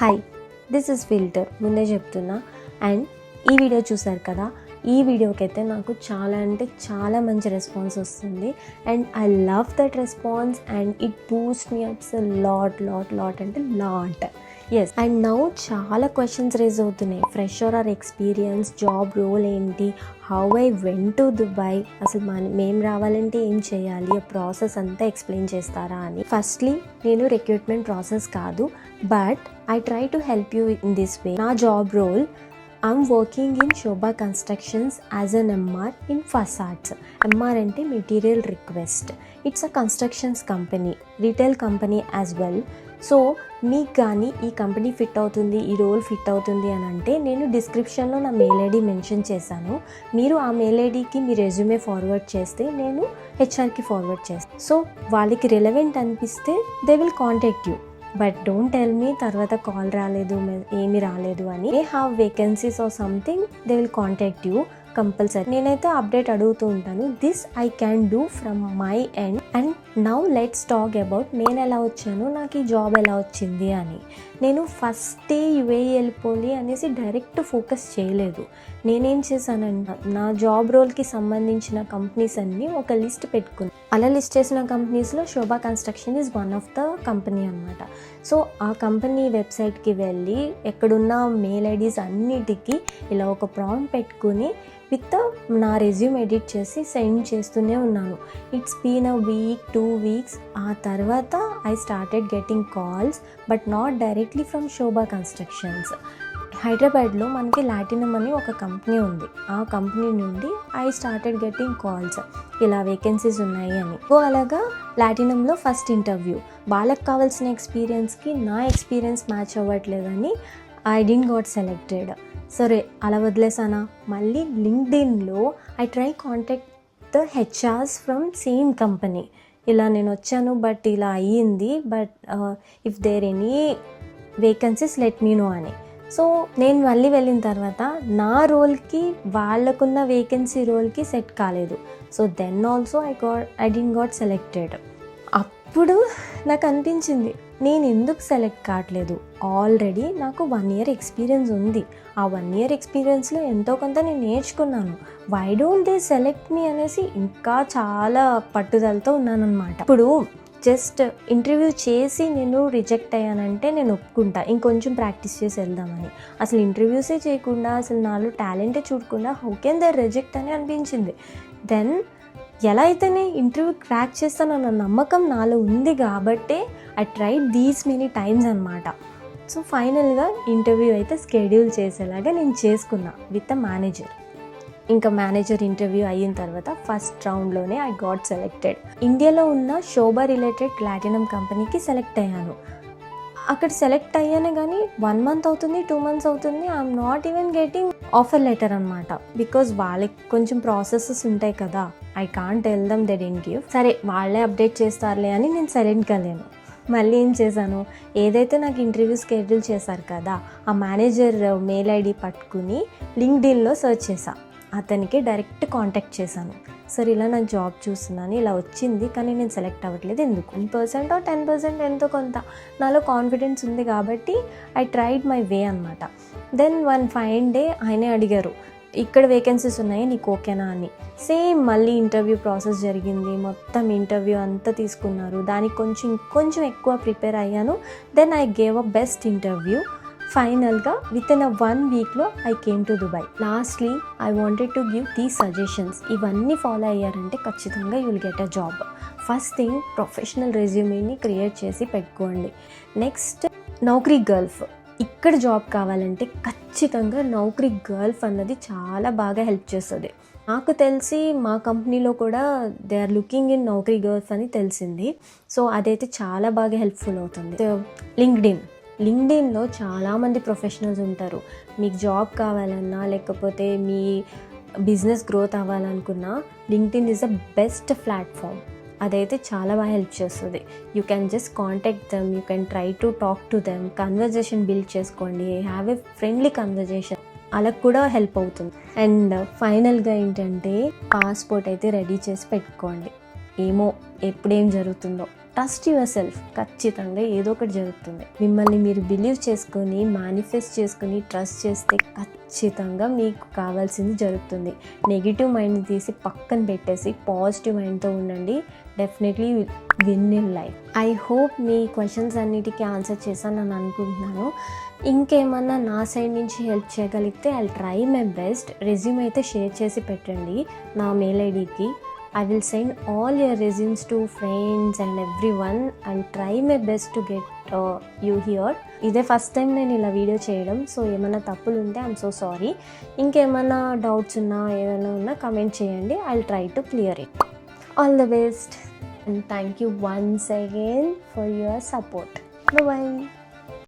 Hi, this is filter. ముందే చెప్తున్నా. And ఈ వీడియో చూసారు కదా, ఈ వీడియోకి అయితే నాకు చాలా అంటే చాలా మంచి రెస్పాన్స్ వస్తుంది. And I love that response and it boost me ups lot అంటే లాట్. ఎస్, అండ్ నౌ చాలా క్వశ్చన్స్ రేజ్ అవుతున్నాయి. Fresher or experience, job role ఏంటి, how I went to Dubai, అసలు మేము రావాలంటే ఏం చేయాలి, ఆ ప్రాసెస్ అంతా ఎక్స్ప్లెయిన్ చేస్తారా అని. ఫస్ట్లీ, నేను రిక్రూట్మెంట్ ప్రాసెస్ కాదు, but I try to help you in this way. నా job role, I'm working in Shobha Constructions as an MR in facades. MR అంటే Material Request. It's a constructions company, retail company as well. So మీకు కానీ ఈ company fit అవుతుంది, ఈ role fit అవుతుంది అని అంటే నేను డిస్క్రిప్షన్లో నా మెయిల్ ఐడి మెన్షన్ చేశాను. మీరు ఆ మెయిల్ ఐడికి మీ రెజ్యూమే ఫార్వర్డ్ చేస్తే నేను హెచ్ఆర్కి ఫార్వర్డ్ చేస్తాను. సో వాళ్ళకి రిలవెంట్ అనిపిస్తే they will contact you. But don't tell me తర్వాత కాల్ రాలేదు, ఏమీ రాలేదు అని. They have vacancies or something, they will contact you compulsory. నేనైతే అప్డేట్ అడుగుతూ ఉంటాను. This I can do from my end. And now let's talk about నేను ఎలా వచ్చాను, నాకు ఈ జాబ్ ఎలా వచ్చింది అని. నేను ఫస్ట్ యుఏఈ వెళ్ళిపోలి అనేసి డైరెక్ట్ ఫోకస్ చేయలేదు. నేనేం చేశానంటే నా జాబ్ రోల్కి సంబంధించిన కంపెనీస్ అన్నీ ఒక లిస్ట్ పెట్టుకున్నాను. అలా లిస్ట్ చేసిన కంపెనీస్లో Sobha construction is one of the company అనమాట. సో ఆ కంపెనీ వెబ్సైట్కి వెళ్ళి ఎక్కడున్న మెయిల్ ఐడీస్ అన్నిటికీ ఇలా ఒక ప్రాంప్ట్ పెట్టుకుని విత్ నా రెజ్యూమ్ ఎడిట్ చేసి సెండ్ చేస్తూనే ఉన్నాను. It's been a week, 2 weeks. ఆ తర్వాత I started getting calls, but not directly from Shobha Constructions. హైదరాబాద్లో మనకి లాటినం అని ఒక కంపెనీ ఉంది. ఆ కంపెనీ నుండి ఐ స్టార్టెడ్ గెట్టింగ్ కాల్స్, ఇలా వేకెన్సీస్ ఉన్నాయి అని. అలాగా లాటినంలో ఫస్ట్ ఇంటర్వ్యూ. వాళ్ళకి కావాల్సిన ఎక్స్పీరియన్స్కి నా ఎక్స్పీరియన్స్ మ్యాచ్ అవ్వట్లేదని ఐ డిడ్ంట్ గాట్ సెలెక్టెడ్. సరే, అలా వదిలేసానా. మళ్ళీ లింక్డ్ఇన్లో I try contact the HRs from same company. ఇలా నేను వచ్చాను, బట్ ఇలా అయ్యింది, but if there any vacancies let me know అని. సో నేను మళ్ళీ వెళ్ళిన తర్వాత నా రోల్కి వాళ్ళకున్న వేకెన్సీ రోల్కి సెట్ కాలేదు. So then also I didn't got selected. అప్పుడు నాకు అనిపించింది, నేను ఎందుకు సెలెక్ట్ కావట్లేదు. ఆల్రెడీ నాకు 1 year ఎక్స్పీరియన్స్ ఉంది. ఆ 1 year ఎక్స్పీరియన్స్లో ఎంతో కొంత నేను నేర్చుకున్నాను. వై డోంట్ దే సెలెక్ట్ మీ అనేసి ఇంకా చాలా పట్టుదలతో ఉన్నానన్నమాట. ఇప్పుడు జస్ట్ ఇంటర్వ్యూ చేసి నేను రిజెక్ట్ అయ్యానంటే నేను ఒప్పుకుంటా, ఇంకొంచెం ప్రాక్టీస్ చేసి వెళ్దామని. అసలు ఇంటర్వ్యూసే చేయకుండా, అసలు నాలో టాలెంటే చూడకుండా హౌ కెన్ దే రిజెక్ట్ అని అనిపించింది. దెన్ ఎలా అయితేనే ఇంటర్వ్యూ క్రాక్ చేస్తానన్న నమ్మకం నాలో ఉంది కాబట్టే I tried these many times అనమాట. సో ఫైనల్గా ఇంటర్వ్యూ అయితే స్కెడ్యూల్ చేసేలాగా నేను చేసుకున్నా విత్ అ మేనేజర్. ఇంకా మేనేజర్ ఇంటర్వ్యూ అయిన తర్వాత ఫస్ట్ రౌండ్లోనే ఐ గాట్ సెలెక్టెడ్. ఇండియాలో ఉన్న శోభా రిలేటెడ్ ప్లాటినం కంపెనీకి సెలెక్ట్ అయ్యాను. అక్కడ సెలెక్ట్ అయ్యాను కానీ 1 month అవుతుంది, 2 months అవుతుంది. I'm not even getting offer letter అనమాట. బికాజ్ వాళ్ళకి కొంచెం ప్రాసెసెస్ ఉంటాయి కదా, I can't tell them they didn't give. సరే, వాళ్ళే అప్డేట్ చేస్తారులే అని నేను సైలెంట్గా లేను. మళ్ళీ ఏం చేశాను, ఏదైతే నాకు ఇంటర్వ్యూ స్కెడ్యూల్ చేశారు కదా, ఆ మేనేజర్ మెయిల్ ఐడి పట్టుకుని లింక్డ్ఇన్లో సెర్చ్ చేశాను. అతనికి డైరెక్ట్ కాంటాక్ట్ చేశాను. సరే, ఇలా నాకు జాబ్ చూస్తున్నాను, ఇలా వచ్చింది కానీ నేను సెలెక్ట్ అవ్వట్లేదు, ఎందుకు? 1% or 10% ఎంతో కొంత నాలో కాన్ఫిడెన్స్ ఉంది కాబట్టి ఐ ట్రైడ్ మై వే అనమాట. దెన్ వన్ ఫైన్ డే ఆయనే అడిగారు, ఇక్కడ వేకెన్సీస్ ఉన్నాయి, నీకు ఓకేనా అని. సేమ్ మళ్ళీ ఇంటర్వ్యూ ప్రాసెస్ జరిగింది. మొత్తం ఇంటర్వ్యూ అంతా తీసుకున్నారు. దానికి కొంచెం ఎక్కువ ప్రిపేర్ అయ్యాను. Then I gave a best interview. ఫైనల్గా విత్ ఇన్ 1 weekలో I came to Dubai. Lastly I wanted to give these suggestions. ఇవన్నీ ఫాలో అయ్యారంటే ఖచ్చితంగా you will get a job. First thing, professional రెజ్యూమేని క్రియేట్ చేసి పెట్టుకోండి. Next, Naukri Gulf. ఇక్కడ జాబ్ కావాలంటే ఖచ్చితంగా నౌకరీ గల్ఫ్ అన్నది చాలా బాగా హెల్ప్ చేస్తుంది. నాకు తెలిసి మా కంపెనీలో కూడా they are looking in Naukri Gulf అని తెలిసింది. సో అదైతే చాలా బాగా హెల్ప్ఫుల్ అవుతుంది. లింక్డ్ఇన్లో చాలామంది ప్రొఫెషనల్స్ ఉంటారు. మీకు జాబ్ కావాలన్నా లేకపోతే మీ బిజినెస్ గ్రోత్ అవ్వాలనుకున్నా LinkedIn is the best platform. అదైతే చాలా బాగా హెల్ప్ చేస్తుంది. You can just contact them, you can try to talk to them, conversation build చేసుకోండి, హ్యావ్ ఏ ఫ్రెండ్లీ కన్వర్జేషన్. అలా కూడా హెల్ప్ అవుతుంది. అండ్ ఫైనల్గా ఏంటంటే, పాస్పోర్ట్ అయితే రెడీ చేసి పెట్టుకోండి. ఏమో ఎప్పుడేం జరుగుతుందో. ట్రస్ట్ యువర్ సెల్ఫ్, ఖచ్చితంగా ఏదో ఒకటి జరుగుతుంది. మిమ్మల్ని మీరు బిలీవ్ చేసుకొని మేనిఫెస్ట్ చేసుకొని ట్రస్ట్ చేస్తే ఖచ్చితంగా మీకు కావాల్సింది జరుగుతుంది. నెగిటివ్ మైండ్ని తీసి పక్కన పెట్టేసి పాజిటివ్ మైండ్తో ఉండండి. Definitely win in life. I hope me questions అన్నిటికీ ఆన్సర్ చేశానని అనుకుంటున్నాను. ఇంకేమన్నా నా సైడ్ నుంచి హెల్ప్ చేయగలిగితే I try my best. Resume అయితే షేర్ చేసి పెట్టండి నా మెయిల్ ఐడికి. I will send all your resumes to friends and everyone and try my best to get you here. ఇదే ఫస్ట్ టైం నేను ఇలా వీడియో చేయడం, సో ఏమైనా తప్పులు ఉంటే ఐఎమ్ సో సారీ. ఇంకేమైనా డౌట్స్ ఉన్నా ఏమైనా ఉన్నా కమెంట్ చేయండి. I will try to clear it. All the best and thank you once again for your support. Bye bye.